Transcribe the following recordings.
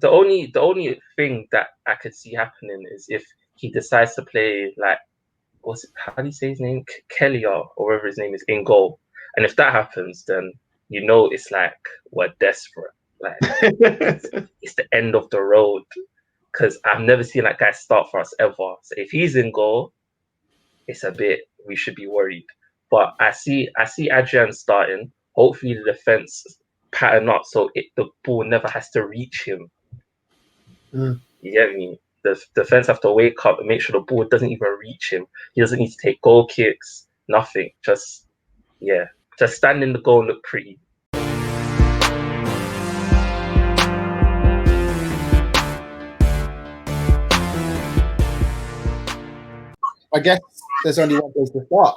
the only thing that I could see happening is if he decides to play like how do you say his name? Kelly or whatever his name is in goal. And if that happens, then it's like we're desperate. Like it's the end of the road. Because I've never seen that guy start for us ever. So if he's in goal, we should be worried. But I see Adrian starting. Hopefully the defense pattern up so the ball never has to reach him. You get me? The defense have to wake up and make sure the ball doesn't even reach him. He doesn't need to take goal kicks, nothing. Just stand in the goal and look pretty. I guess there's only one place to start.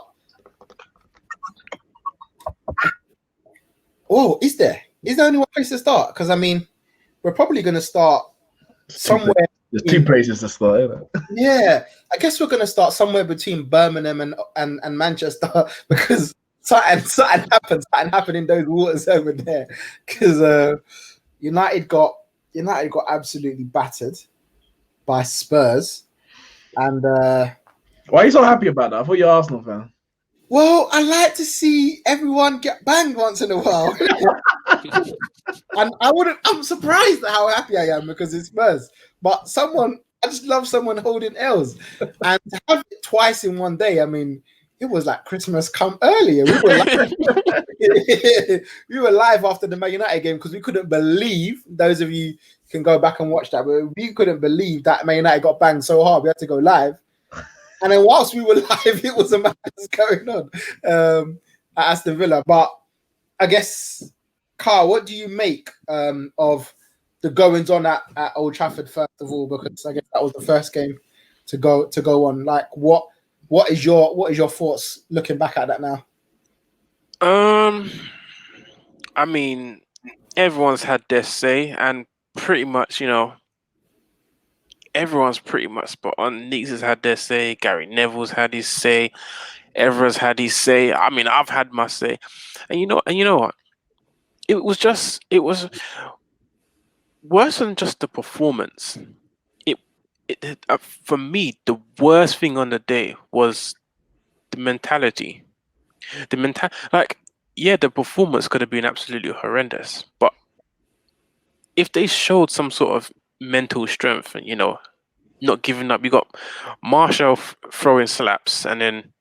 Oh, is there? Is there only one place to start? Because, I mean, we're probably going to start somewhere. There's two places to start, isn't it? Yeah. I guess we're going to start somewhere between Birmingham and Manchester because something happened in those waters over there. Because United got absolutely battered by Spurs. And... why are you so happy about that? I thought you're an Arsenal fan. Well, I like to see everyone get banged once in a while. And I'm surprised at how happy I am because it's Spurs. But I just love someone holding L's. And to have it twice in one day, I mean, it was like Christmas come earlier. We were live after the Man United game because we couldn't believe, those of you can go back and watch that, but we couldn't believe that Man United got banged so hard. We had to go live. And then whilst we were live, it was a madness going on at Aston Villa. But I guess, Carl, what do you make of the goings on at Old Trafford first of all? Because I guess that was the first game to go on. Like, what is your thoughts looking back at that now? I mean, everyone's had their say, and pretty much, everyone's pretty much spot on. Neeks has had their say. Gary Neville's had his say. Evra's had his say. I mean, I've had my say. And you know what? It was worse than just the performance. For me, the worst thing on the day was the mentality. The performance could have been absolutely horrendous, but if they showed some sort of mental strength and not giving up. You got Marshall throwing slaps, and then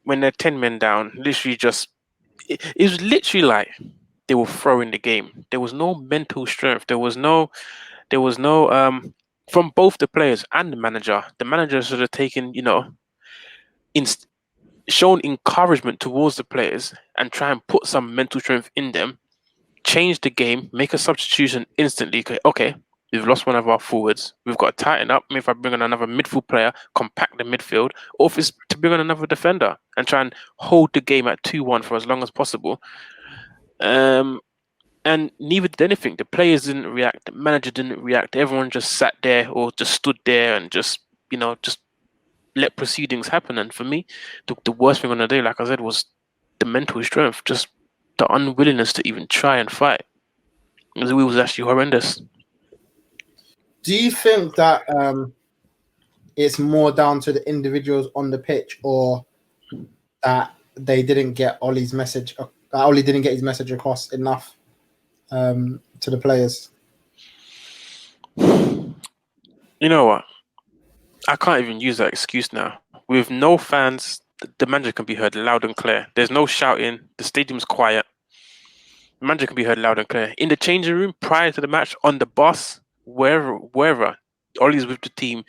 when they're 10 men down, literally it was literally like they were throwing the game. There was no mental strength. There was no from both the players and the manager. The manager should have taken shown encouragement towards the players and try and put some mental strength in them. Change the game, make a substitution instantly. Okay, we've lost one of our forwards. We've got to tighten up. Maybe if I bring on another midfield player, compact the midfield, or if it's to bring on another defender and try and hold the game at 2-1 for as long as possible. And neither did anything. The players didn't react. The manager didn't react. Everyone just sat there or just stood there and just let proceedings happen. And for me, the worst thing on the day, like I said, was the mental strength, just the unwillingness to even try and fight. It was actually horrendous. Do you think that it's more down to the individuals on the pitch, or that they didn't get Ollie's message? Ollie didn't get his message across enough to the players? You know what? I can't even use that excuse now. With no fans, the manager can be heard loud and clear. There's no shouting. The stadium's quiet. The manager can be heard loud and clear. In the changing room, prior to the match, on the bus, wherever, Ollie's with the team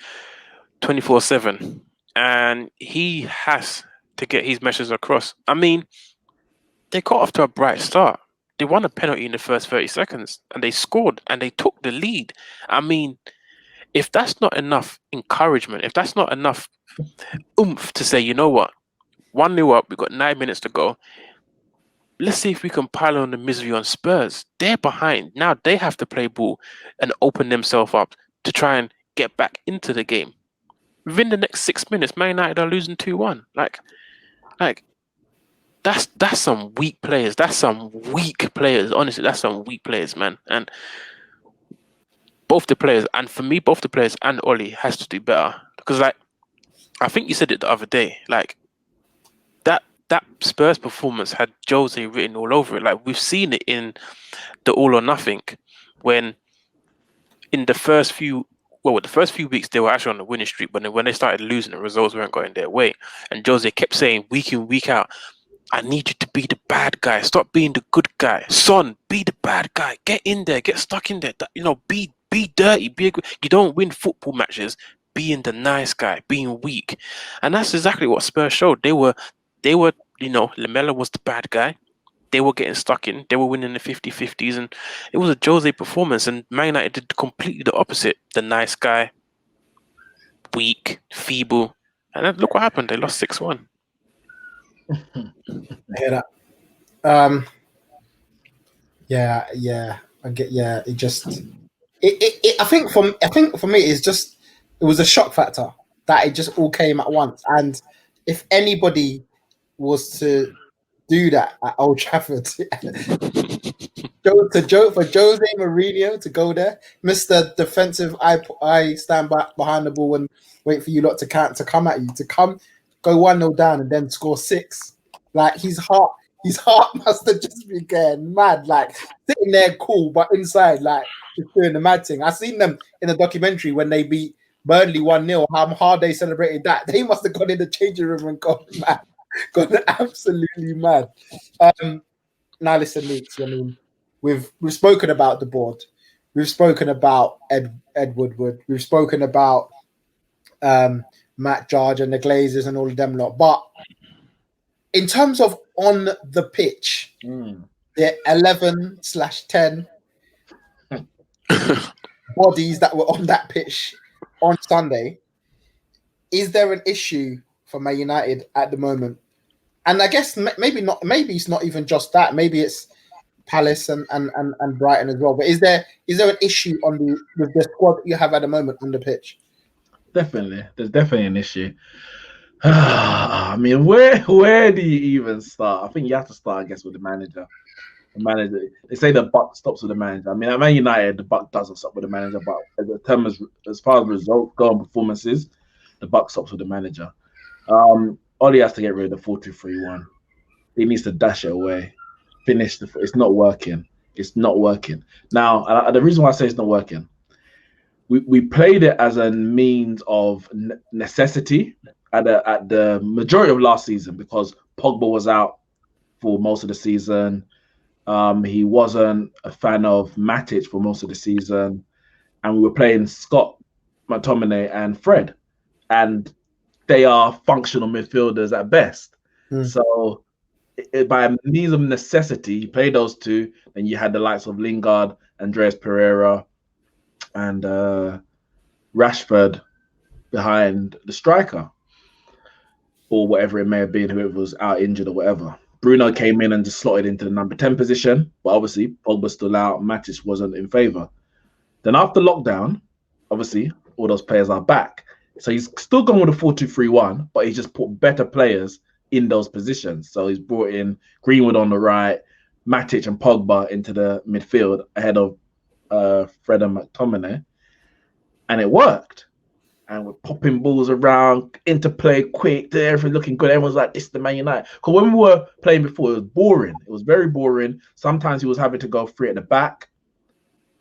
24/7. And he has to get his message across. I mean, they got off to a bright start. They won a penalty in the first 30 seconds, and they scored, and they took the lead. I mean, if that's not enough encouragement, if that's not enough oomph to say, you know what, 1-0 up, we've got 9 minutes to go. Let's see if we can pile on the misery on Spurs. They're behind. Now they have to play ball and open themselves up to try and get back into the game. Within the next 6 minutes, Man United are losing 2-1. Like that's some weak players. That's some weak players. Honestly, that's some weak players, man. And both the players, and for me, both the players and Oli has to do better. Because, like, I think you said it the other day, like, that Spurs performance had Jose written all over it. Like, we've seen it in the All or Nothing, when in the first few weeks they were actually on the winning streak, but then when they started losing, the results weren't going their way. And Jose kept saying week in, week out, I need you to be the bad guy. Stop being the good guy. Son, be the bad guy. Get in there. Get stuck in there. Be dirty. You don't win football matches being the nice guy, being weak. And that's exactly what Spurs showed. They were, Lamella was the bad guy. They were getting stuck in. They were winning the 50-50s. And it was a Jose performance. And Man United did completely the opposite. The nice guy, weak, feeble. And then look what happened. They lost 6-1. I hear that. I get. Yeah, it just. I think for me, it was a shock factor that it just all came at once. And if anybody was to do that at Old Trafford, for Jose Mourinho to go there, Mr. Defensive, I stand back behind the ball and wait for you lot to come at you, to go 1-0 down and then score 6. Like, his heart must have just been getting mad, like sitting there cool, but inside, like, just doing the mad thing. I seen them in the documentary when they beat Burnley 1-0, how hard they celebrated that. They must have gone in the changing room and gone mad, gone absolutely mad. Now listen, Neeks, I mean, we've spoken about the board, we've spoken about Ed Woodward, we've spoken about Matt Judge and the Glazers and all of them lot, but in terms of on the pitch, the 11/10 bodies that were on that pitch on Sunday, is there an issue for Man United at the moment? And I guess maybe not. Maybe it's not even just that. Maybe it's Palace and Brighton as well. But is there an issue with the squad that you have at the moment on the pitch? Definitely, there's definitely an issue. I mean, where do you even start? I think you have to start, I guess, with the manager. The manager. They say the buck stops with the manager. I mean, at Man United, the buck doesn't stop with the manager. But as far as results go and performances, the buck stops with the manager. Oli has to get rid of the 4-2-3-1. He needs to dash it away. Finish it's not working. It's not working. Now, the reason why I say it's not working, we played it as a means of necessity at the majority of last season, because Pogba was out for most of the season. He wasn't a fan of Matic for most of the season, and we were playing Scott, McTominay, and Fred, and they are functional midfielders at best. So by means of necessity, you play those two, and you had the likes of Lingard, Andreas Pereira, and Rashford behind the striker, or whatever it may have been, whoever was out injured or whatever. Bruno came in and just slotted into the number 10 position, but obviously Pogba's still out. Matic wasn't in favour. Then after lockdown, obviously all those players are back. So he's still gone with a 4-2-3-1, but he's just put better players in those positions. So he's brought in Greenwood on the right, Matic and Pogba into the midfield ahead of Fred and McTominay, and it worked. And we're popping balls around, interplay quick, everything looking good. Everyone's like, this is the Man United. Because when we were playing before, it was boring. It was very boring. Sometimes he was having to go free at the back.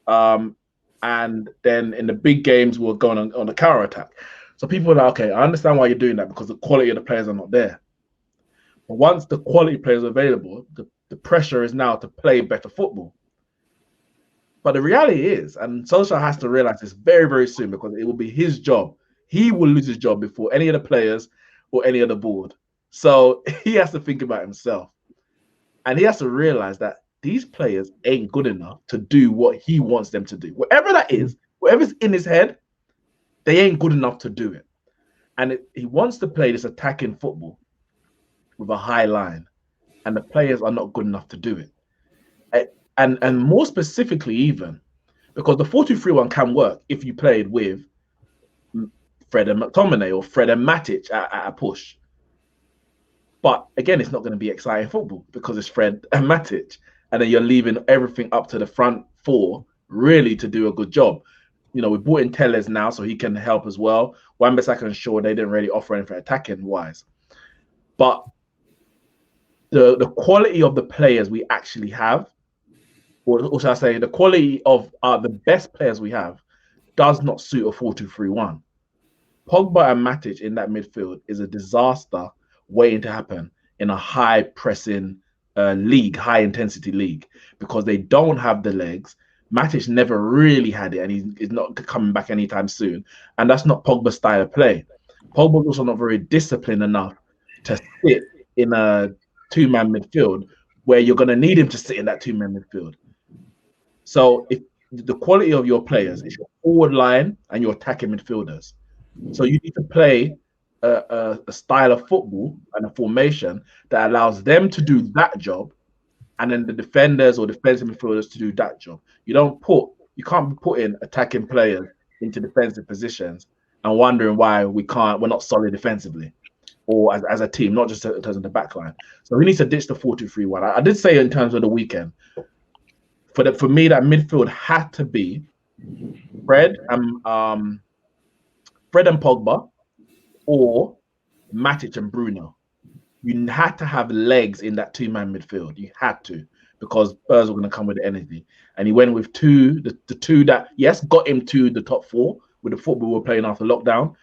And then in the big games, we were going on the counter attack. So people were like, okay, I understand why you're doing that, because the quality of the players are not there. But once the quality players are available, the pressure is now to play better football. But the reality is, and Solskjaer has to realize this very, very soon, because it will be his job. He will lose his job before any of the players or any of the board. So he has to think about himself. And he has to realize that these players ain't good enough to do what he wants them to do. Whatever that is, whatever's in his head, they ain't good enough to do it. And he wants to play this attacking football with a high line. And the players are not good enough to do it. And more specifically even, because the 4-2-3-1 can work if you played with Fred and McTominay or Fred and Matic at a push. But again, it's not going to be exciting football because it's Fred and Matic. And then you're leaving everything up to the front four really to do a good job. we brought in Tellez now, so he can help as well. Wan-Bissaka and Shaw, they didn't really offer anything attacking wise, but the quality of the players we actually have, or should I say, the quality of the best players we have, does not suit a 4-2-3-1. Pogba and Matic in that midfield is a disaster waiting to happen in a high pressing league, high intensity league, because they don't have the legs. Matic never really had it, and he's not coming back anytime soon. And that's not Pogba's style of play. Pogba's also not very disciplined enough to sit in a two-man midfield where you're going to need him to sit in that two-man midfield. So if the quality of your players is your forward line and your attacking midfielders. So you need to play a style of football and a formation that allows them to do that job, and then the defenders or defensive midfielders to do that job. You can't be putting attacking players into defensive positions and wondering why we're not solid defensively or as a team, not just in terms of the back line. So we need to ditch the 4-2-3-1. I did say in terms of the weekend, for me, that midfield had to be Fred and Pogba, or Matic and Bruno. You had to have legs in that two-man midfield. You had to, because Spurs were going to come with the energy. And he went with the two that, yes, got him to the top four with the football we're playing after lockdown.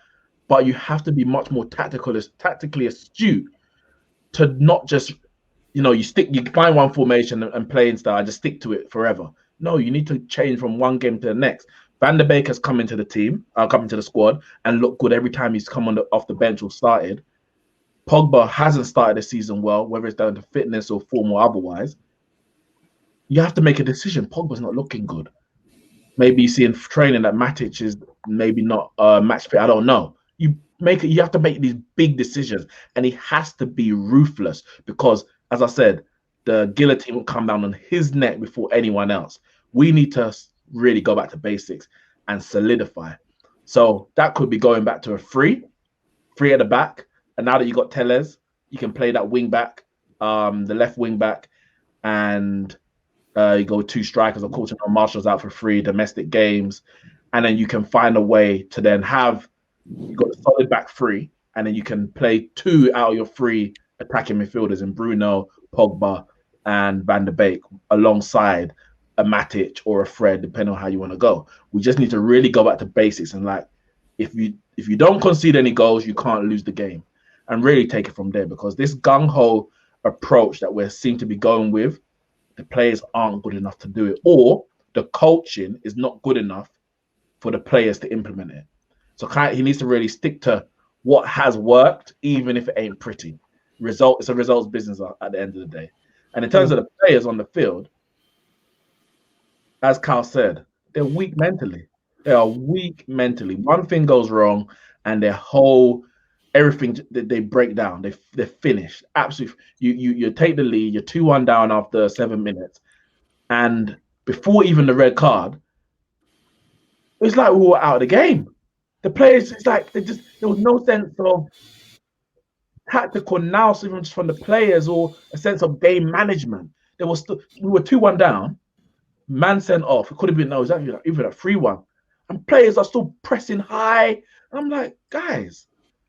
But you have to be much more tactically astute to not just, you find one formation and playing style and just stick to it forever. No, you need to change from one game to the next. Van der Beek has come into the squad and looked good every time he's come off the bench or started. Pogba hasn't started the season well, whether it's down to fitness or form or otherwise. You have to make a decision. Pogba's not looking good. Maybe you see in training that Matic is maybe not match fit. I don't know. You have to make these big decisions, and he has to be ruthless because, as I said, the guillotine will come down on his neck before anyone else. We need to really go back to basics and solidify. So that could be going back to a three at the back. And now that you got Tellez, you can play that wing back, the left wing back, and you go with two strikers. Of course, Marshall's out for 3 domestic games, and then you can find a way to then you got a solid back 3, and then you can play 2 out of your 3 attacking midfielders in Bruno, Pogba, and Van der Beek alongside a Matic or a Fred, depending on how you want to go. We just need to really go back to basics, and if you don't concede any goals, you can't lose the game, and really take it from there, because this gung-ho approach that we seem to be going with, the players aren't good enough to do it, or the coaching is not good enough for the players to implement it. So he needs to really stick to what has worked, even if it ain't pretty. It's a results business at the end of the day. And in terms of the players on the field, as Carl said, they're weak mentally. They are weak mentally. One thing goes wrong, and everything they break down. They're finished. Absolutely. You take the lead. You're 2-1 down after 7 minutes, and before even the red card, it's like we were out of the game. The players, it's like there was no sense of tactical nous even from the players, or a sense of game management. We were 2-1 down. Man sent off. It could have been even a 3-1, and players are still pressing high. I'm like, guys,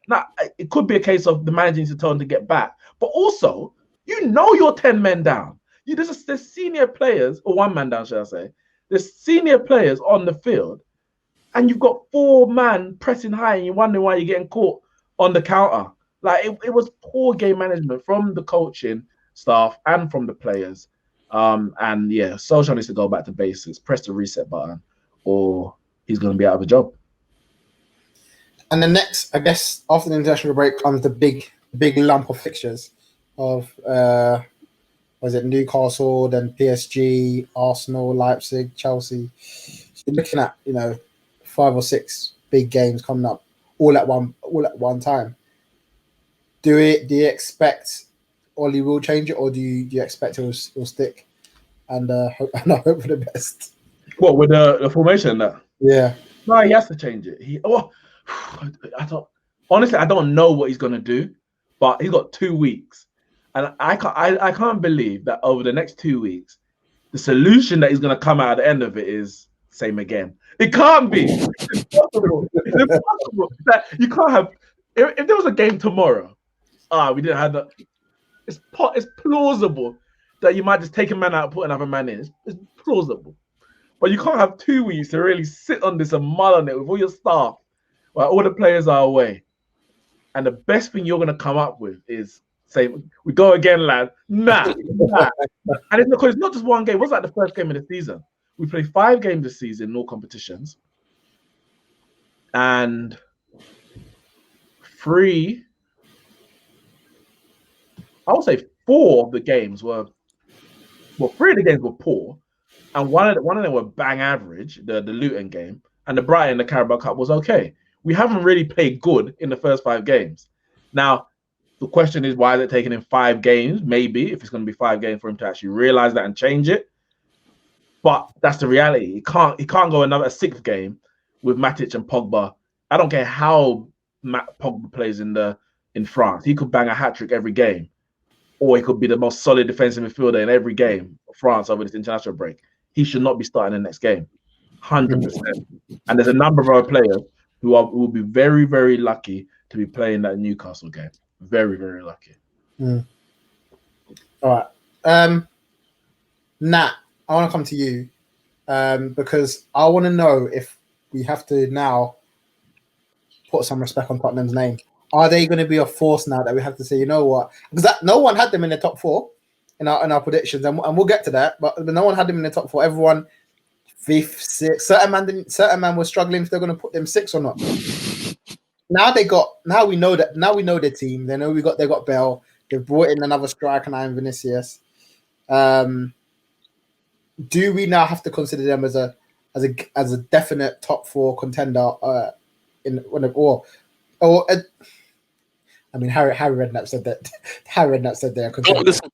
now it could be a case of the manager needs to tell them to get back, but also you're 10 men down. There's senior players, or 1 man down, should I say? There's senior players on the field, and you've got 4 man pressing high, and you're wondering why you're getting caught on the counter. Like it was poor game management from the coaching staff and from the players. And yeah, Solskjaer needs to go back to basics, press the reset button, or he's going to be out of a job. And the next, I guess, after the international break comes the big lump of fixtures of was it Newcastle, then PSG, Arsenal, Leipzig, Chelsea. So you're looking at 5 or 6 big games coming up all at one time. Do you expect Oli will change it, or do you expect it will stick? And I hope for the best. What, with the formation that? Yeah. No, he has to change it. Honestly, I don't know what he's gonna do, but he's got 2 weeks, and I can't believe that over the next 2 weeks, the solution that he's gonna come out at the end of it is same again. It can't be. It's impossible. It's impossible. That you can't have. If there was a game tomorrow, we didn't have that. It's plausible that you might just take a man out and put another man in. It's plausible. But you can't have 2 weeks to really sit on this and mull on it with all your staff while all the players are away. And the best thing you're going to come up with is say, we go again, lad. Nah. And it's because it's not just one game. It was like the first game of the season. We played 5 games this season in all competitions. And 3, I would say 4 of the games were, 3 of the games were poor. And one of them were bang average, the Luton game. And the Brighton, the Carabao Cup was okay. We haven't really played good in the first 5 games. Now, the question is, why is it taking him 5 games? Maybe, if it's going to be 5 games for him to actually realize that and change it. But that's the reality. He can't go another 6th game with Matic and Pogba. I don't care how Pogba plays in France. He could bang a hat-trick every game. Or he could be the most solid defensive midfielder in every game for France over this international break. He should not be starting the next game. 100%. And there's a number of other players who will be very, very lucky to be playing that Newcastle game. Very, very lucky. All right. Nat, I want to come to you because I want to know if we have to now put some respect on Tottenham's name. Are they going to be a force now that we have to say, you know what? Because no one had them in the top 4 in our predictions, and we'll get to that. But no one had them in the top 4. Everyone 5th, 6th. Certain man was struggling if they're going to put them 6 or not. Now we know the team. They know they got Bell. They've brought in another striker now in Vinicius. Do we now have to consider them as a definite top 4 contender I mean, Harry Redknapp said that. Harry Redknapp said they're contender. Don't listen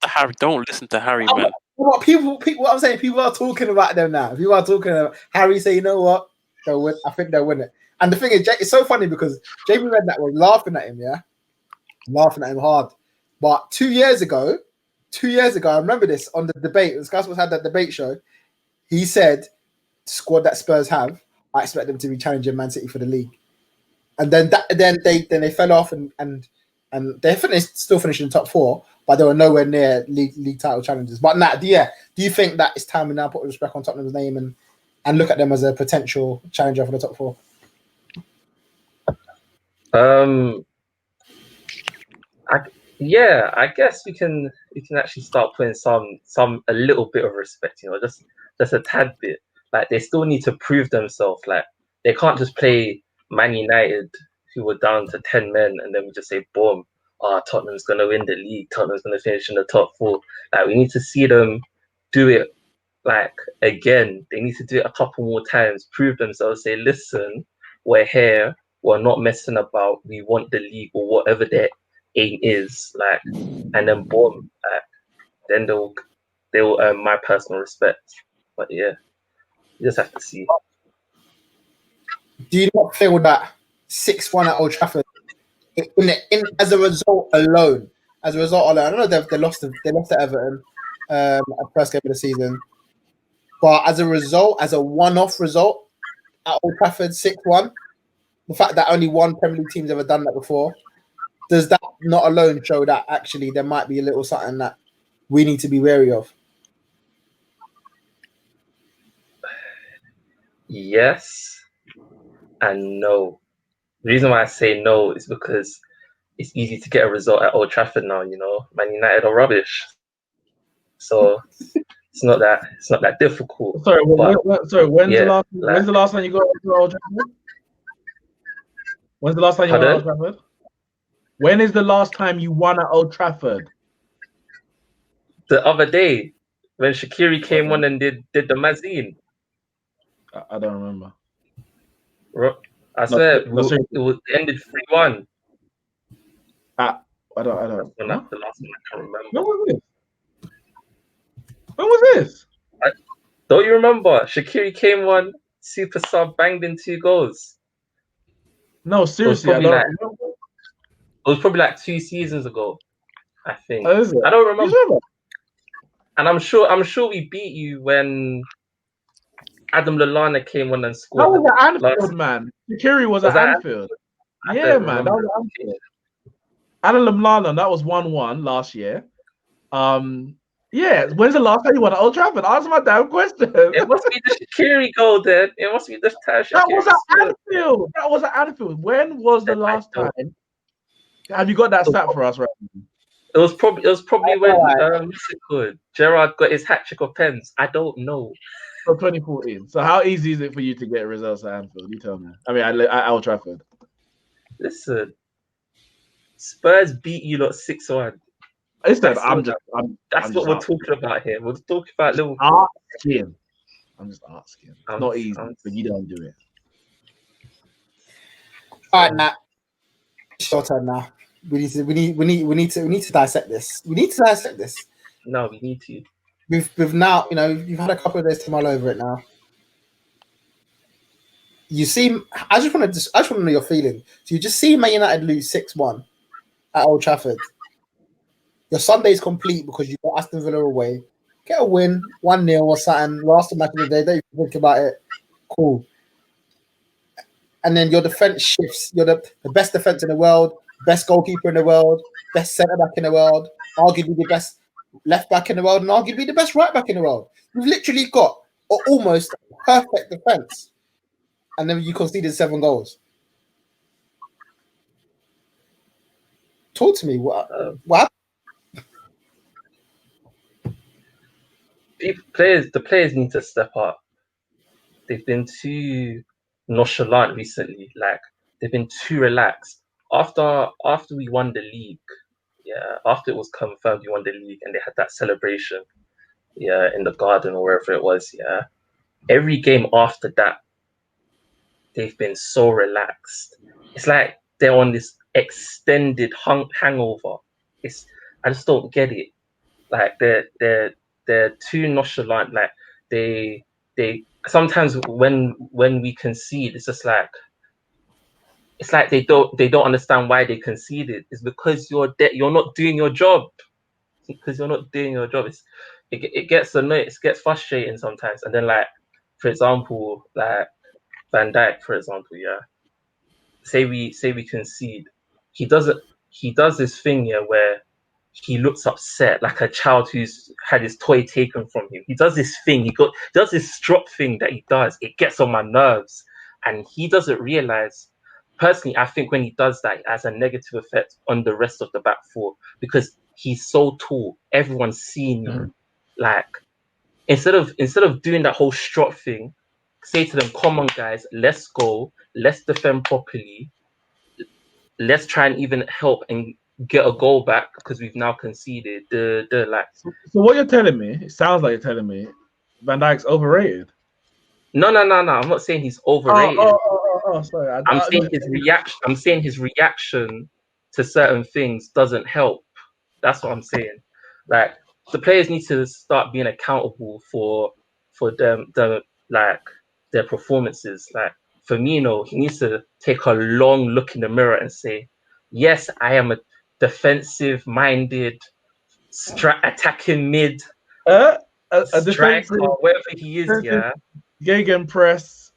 to Harry, man. What I'm saying, people are talking about them now. People are talking about Harry. Say, you know what? They'll win. I think they'll win it. And the thing is, it's so funny because Jamie Redknapp was laughing at him, laughing at him hard. But 2 years ago, I remember this on the debate. Sky Sports had that debate show. He said, "Squad that Spurs have, I expect them to be challenging Man City for the league." And then they fell off and they still finished in the top 4, but they were nowhere near league title challenges. But Nat, do you think that it's time we now put respect on Tottenham's name and look at them as a potential challenger for the top 4? I guess we can actually start putting a little bit of respect, just a tad bit. Like, they still need to prove themselves. Like, they can't just play Man United, who were down to 10 men, and then we just say, boom, Tottenham's going to win the league. Tottenham's going to finish in the top 4. Like, we need to see them do it, like, again. They need to do it a couple more times, prove themselves, say, listen, we're here. We're not messing about. We want the league or whatever their aim is. Like, and then boom, then they'll earn my personal respect. But yeah, you just have to see. Do you not feel that 6-1 at Old Trafford, as a result alone? I know they lost to Everton at first game of the season, but as a result, as a one-off result at Old Trafford, 6-1, the fact that only one Premier League team's ever done that before, does that not alone show that actually there might be a little something that we need to be wary of? Yes and no. The reason why I say no is because it's easy to get a result at Old Trafford now. Man United are rubbish, so it's not that difficult. Sorry, when's the last time you got to Old Trafford? When's the last time you won at Old Trafford? When is the last time you won at Old Trafford? The other day, when Shaqiri came on and did the Mazine. I don't remember. I swear, it ended 3-1. I don't. That's the last one I can't remember. When was this? Don't you remember? Shaqiri came on, super sub, banged in 2 goals. No, seriously, it was probably like 2 seasons ago, I think. Oh, is it? I don't remember. And I'm sure we beat you when Adam Lallana came on and That scored. was at Anfield, last- man. Shaqiri was Was at that Anfield. I Yeah, don't man. That remember. was at Anfield. Adam Lallana, that was 1-1 last year. Yeah, when's the last time you won at Old Trafford? Answer my damn question. It must be the Shaqiri goal then. It must be the time That was Shaqiri at scored. Anfield. That was at Anfield. When was the last don't- time? Have you got that stat for us, right? It was probably when Alright. what's it called? Gerrard got his hat trick of pens. I don't know. So 2014. So how easy is it for you to get results at Anfield? You tell me. I mean, at Old Trafford. Listen, Spurs beat you lot 6-1. Listen, That's I'm what just we're asking. talking about here. We're talking about Liverpool. I'm just asking. It's not easy, but you don't do it. All right, Nat. Short turn now. We need to dissect this. We need to dissect this. No, we need to. We've now, you've had a couple of days to mull over it now. You seem. I just want to know your feeling. So you just see Man United lose 6-1 at Old Trafford. Your Sunday's complete because you got Aston Villa away. Get a win, 1-0 or something. Last match of the day. Don't even think about it. Cool. And then your defense shifts. You're the best defense in the world, best goalkeeper in the world, best centre back in the world, arguably the best left back in the world, and arguably the best right back in the world. You've literally got almost perfect defense, and then you conceded 7 goals. Talk to me. What happened? The players need to step up. They've been too nonchalant recently. Like they've been too relaxed. After we won the league, after it was confirmed we won the league and they had that celebration, in the garden or wherever it was, every game after that, they've been so relaxed. It's like they're on this extended hangover. I just don't get it. Like they're too nonchalant. Like they sometimes when we concede, it's just like they don't understand why they conceded. It's because you're not doing your job. Because you're not doing your job. It gets annoying. It gets frustrating sometimes. And then like, for example, like Van Dijk, for example, say we concede, he does this thing where he looks upset like a child who's had his toy taken from him. He does this thing. He does this strop thing that he does. It gets on my nerves, and he doesn't realize. Personally, I think when he does that, it has a negative effect on the rest of the back four because he's so tall. Everyone's seeing him. Like instead of doing that whole strop thing, say to them, "Come on, guys, let's go. Let's defend properly. Let's try and even help and get a goal back because we've now conceded." So what you're telling me, it sounds like you're telling me Van Dijk's overrated. No. I'm not saying he's overrated. Sorry. I'm saying his reaction to certain things doesn't help. That's what I'm saying. Like the players need to start being accountable for their performances. Like Firmino, he needs to take a long look in the mirror and say, "Yes, I am a defensive-minded, attacking mid a striker, wherever he is." Gegenpress.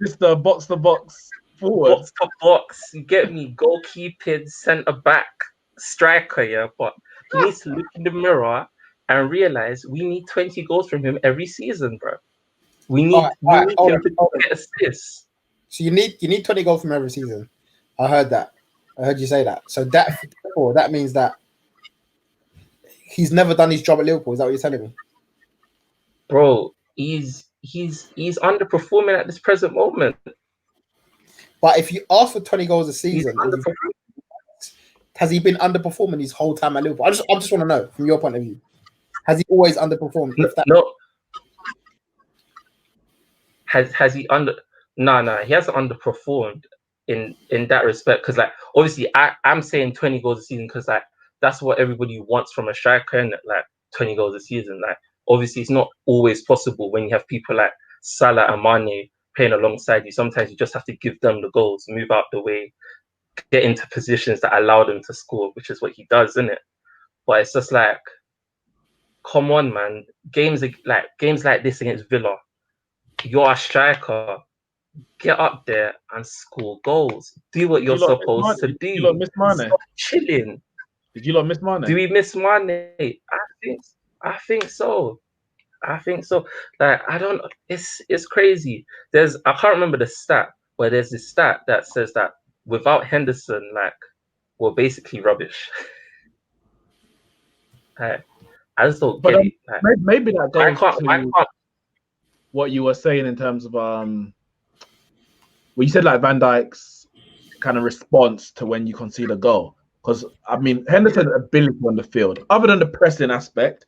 Just the box to box forward. Box to box. You get me? Goalkeeping, centre back, striker. But he needs to look in the mirror and realize we need 20 goals from him every season, bro. We need him to get assists. So you need 20 goals from every season. I heard that. I heard you say that. So that means that he's never done his job at Liverpool. Is that what you're telling me? Bro, he's underperforming at this present moment. But if you ask for 20 goals a season, has he been underperforming his whole time at Liverpool? I just want to know from your point of view. Has he always underperformed? No. Has he No, he hasn't underperformed in that respect. Because like obviously I'm saying 20 goals a season because like that's what everybody wants from a striker, and like 20 goals a season. Like obviously it's not always possible when you have people like Salah and Mane playing alongside you. Sometimes you just have to give them the goals, move out the way, get into positions that allow them to score, which is what he does, isn't it? But it's just like, come on, man. Games like this against Villa, you're a striker. Get up there and score goals. Do what you're supposed to do. Did you lot miss Mane? Stop chilling. Did you lot miss Mane? Do we miss Mane? I think so. Like, I don't. It's crazy. I can't remember the stat, where there's this stat that says that without Henderson, like, we're basically rubbish. Like, I just don't get it. Like, maybe that goes I can't. what you were saying in terms of well, you said like Van Dijk's kind of response to when you concede a goal. Because I mean, Henderson's ability on the field, other than the pressing aspect,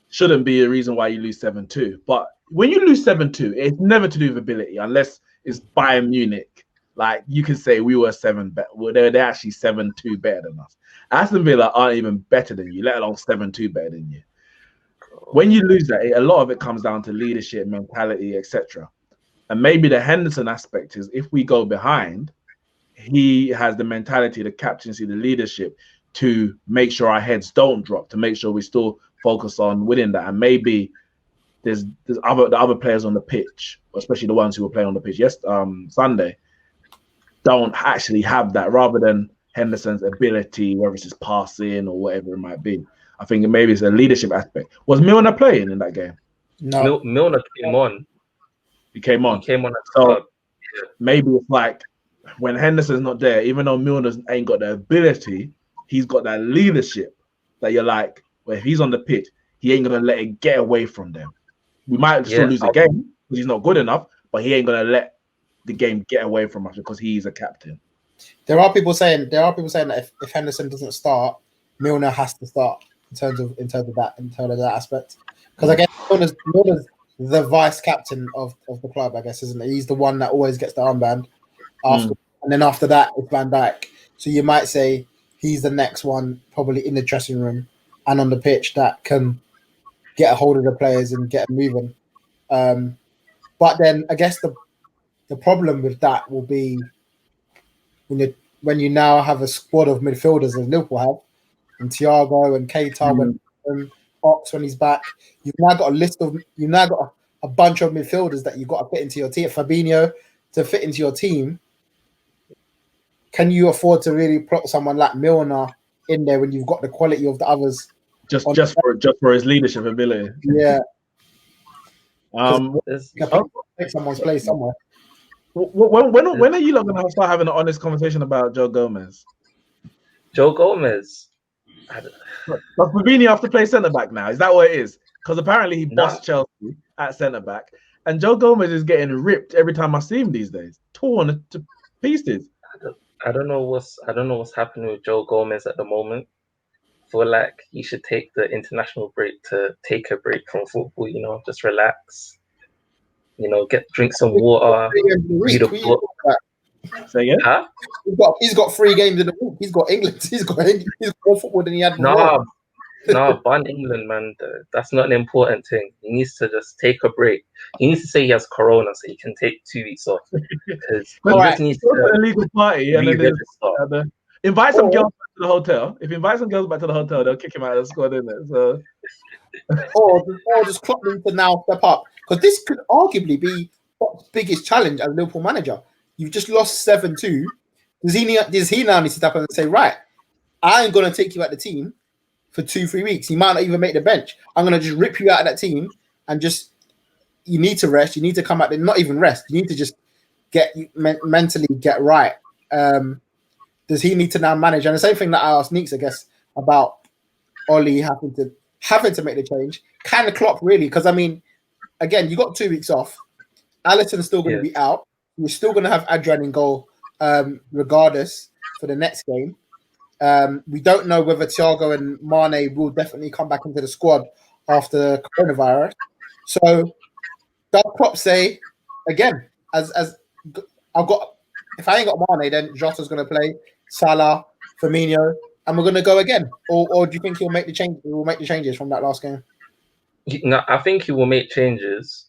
shouldn't be a reason why you lose 7-2. But when you lose 7-2, it's never to do with ability, unless it's Bayern Munich. Like, you can say we were 7 better. Well, they're actually 7-2 better than us. Aston Villa aren't even better than you, let alone 7-2 better than you. When you lose that, a lot of it comes down to leadership, mentality, etc. And maybe the Henderson aspect is, if we go behind, he has the mentality, the captaincy, the leadership to make sure our heads don't drop, to make sure we still focus on winning that. And maybe there's the other players on the pitch, especially the ones who were playing on the pitch Sunday, don't actually have that, rather than Henderson's ability, whether it's his passing or whatever it might be. I think maybe it's a leadership aspect. Was Milner playing in that game? No. Milner came on. He came on. So maybe it's like, when Henderson's not there, even though Milner ain't got the ability, he's got that leadership that you're like, well, if he's on the pitch, he ain't going to let it get away from them. We might still lose the game because he's not good enough, but he ain't going to let the game get away from us because he's a captain. There are people saying that if Henderson doesn't start, Milner has to start in terms of that aspect. Because I guess Milner's the vice captain of the club, I guess, isn't he? He's the one that always gets the armband. And then after that, it's Van Dijk. So you might say he's the next one, probably in the dressing room and on the pitch, that can get a hold of the players and get them moving. But then I guess the problem with that will be when you now have a squad of midfielders as Liverpool have, and Thiago and Keita and Ox when he's back. You've now got a bunch of midfielders that you've got to fit into your team. Fabinho to fit into your team. Can you afford to really put someone like Milner in there when you've got the quality of the others? Just for his leadership ability. Yeah. Take someone's place somewhere. When are you not going to start having an honest conversation about Joe Gomez? Joe Gomez. Does Fabinho have to play centre back now? Is that what it is? Because apparently he bossed Chelsea at centre back, and Joe Gomez is getting ripped every time I see him these days, torn to pieces. I don't know what's happening with Joe Gomez at the moment. I feel like he should take the international break to take a break from football. Just relax. Drink some water. Read a book. Say again? Huh? He's got 3 games in the week. He's got England. He's got more football than he had before. Ban England, man. That's not an important thing. He needs to just take a break. He needs to say he has corona so he can take 2 weeks off. Because he just needs to a legal party and then invite some girls back to the hotel. If he invites some girls back to the hotel, they'll kick him out of the squad, isn't it? So, or just Klopp needs to now step up, because this could arguably be Klopp's biggest challenge as Liverpool manager. You've just lost 7-2. Does he now need to step up and say, right, I ain't going to take you out the team for 2-3 weeks. You might not even make the bench. I'm going to just rip you out of that team and you need to rest. You need to come out there, not even rest. You need to just mentally get right. Does he need to now manage? And the same thing that I asked Neeks, I guess, about Oli having to make the change. Can Klopp really? Because, I mean, again, you got 2 weeks off. Alisson's still going to be out. You're still going to have Adrian in goal regardless for the next game. We don't know whether Thiago and Mane will definitely come back into the squad after coronavirus. So, does Klopp say, again, if I ain't got Mane, then Jota's going to play, Salah, Firmino, and we're going to go again? Or do you think he'll make the change? He will make the changes from that last game? No, I think he will make changes.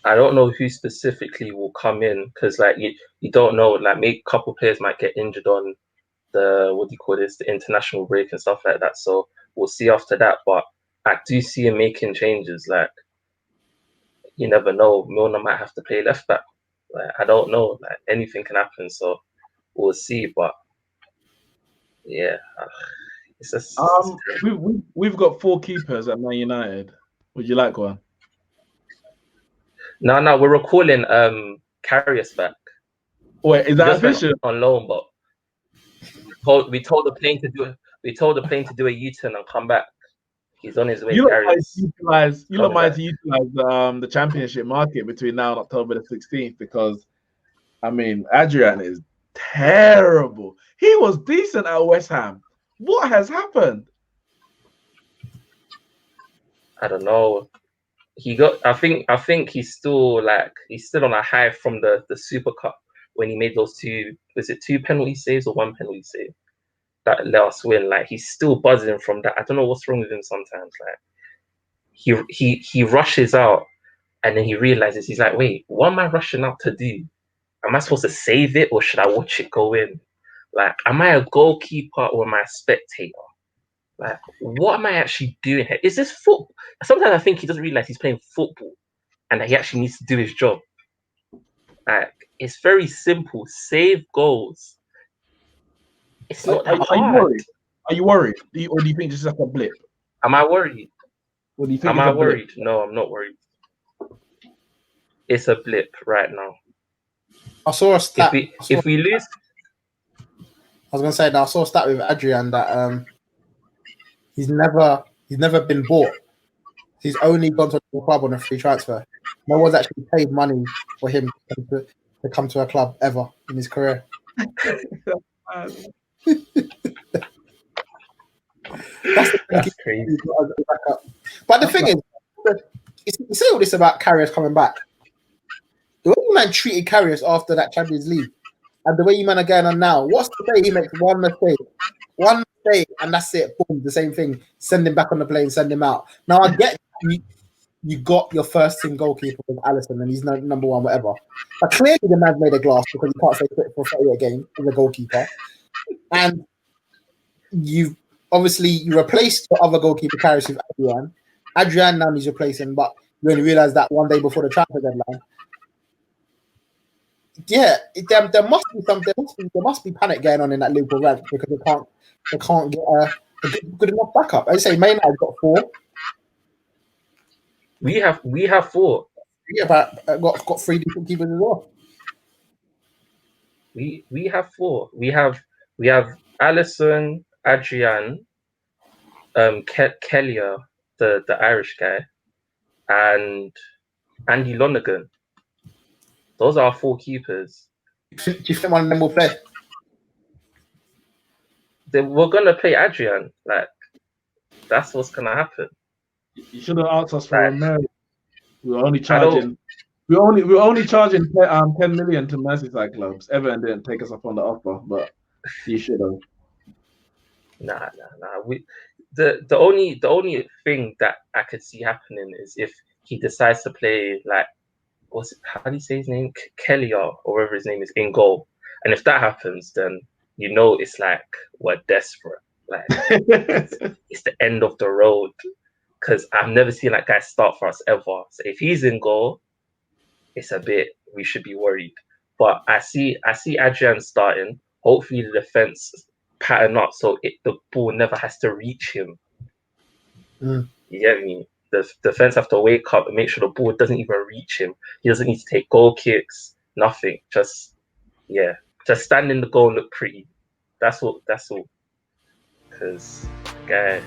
I don't know who specifically will come in, because you don't know. Maybe a couple players might get injured on the international break and stuff like that. So we'll see after that. But I do see him making changes. Like, you never know. Milner might have to play left back. Like, I don't know. Like, anything can happen. So we'll see. But yeah, it's just we've got 4 keepers at Man United. Would you like one? no. We're recalling Karius back. Wait, is that Just went official? on loan, but we told the plane to do a U-turn and come back. He's on his way. You lot Karius. might utilize the championship market between now and October the 16th, because I mean, Adrian is terrible. He was decent at West Ham. What has happened? I don't know. I think he's still on a high from the Super Cup when he made those 2 penalty saves or 1 penalty save that let us win. Like, he's still buzzing from that. I don't know what's wrong with him sometimes. Like, he rushes out and then he realizes, he's like, wait, what am I rushing out to do? Am I supposed to save it or should I watch it go in? Like, am I a goalkeeper or am I a spectator? Like, what am I actually doing here? Is this football? Sometimes I think he doesn't realize he's playing football and that he actually needs to do his job. Like, it's very simple. Save goals. It's not that hard. Are you worried? Or do you think this is like a blip? Am I worried? Or do you think Am I worried? No, I'm not worried. It's a blip right now. I saw a stat. If we lose, I was gonna say that I saw a stat with Adrian that he's never been bought. He's only gone to a club on a free transfer. No one's actually paid money for him to come to a club ever in his career. That's crazy. But the thing is, you say all this about Karius coming back. The way you man treated Karius after that Champions League, and the way you man are going on now, what's the day he makes one mistake, and that's it? Boom, the same thing. Send him back on the plane, send him out. Now I get you got your first team goalkeeper with Alisson, and he's number 1, whatever. But clearly the man's made a glass because you can't say quit for 38 game as a goalkeeper. And you replaced the other goalkeeper, Karius, with Adrian. Adrian now needs replacing, but you only realised that one day before the transfer deadline. Yeah, there must be panic going on in that Liverpool rank because they can't get a good enough backup. I say Maynard's got 4. We have 4. Yeah, but got 3 different keepers as well. We have 4. We have Alisson, Adrian, Kellier, the Irish guy, and Andy Lonergan. Those are our 4 keepers. Do you think one of them will play? We're gonna play Adrian. Like, that's what's gonna happen. You should have asked us for Romero. We're only charging. We're only charging 10 million to Merseyside clubs. Everton didn't take us up on the offer, but you should have. Nah. The only thing that I could see happening is if he decides to play like, how do you say his name? Kellier or whatever his name is in goal. And if that happens, then you know it's like we're desperate. Like, it's the end of the road. Because I've never seen that guy start for us ever. So if he's in goal, we should be worried. But I see Adrian starting. Hopefully the defense pattern up so the ball never has to reach him. You get me? The defense have to wake up and make sure the ball doesn't even reach him. He doesn't need to take goal kicks, nothing. Just stand in the goal and look pretty. That's all. Because, guy,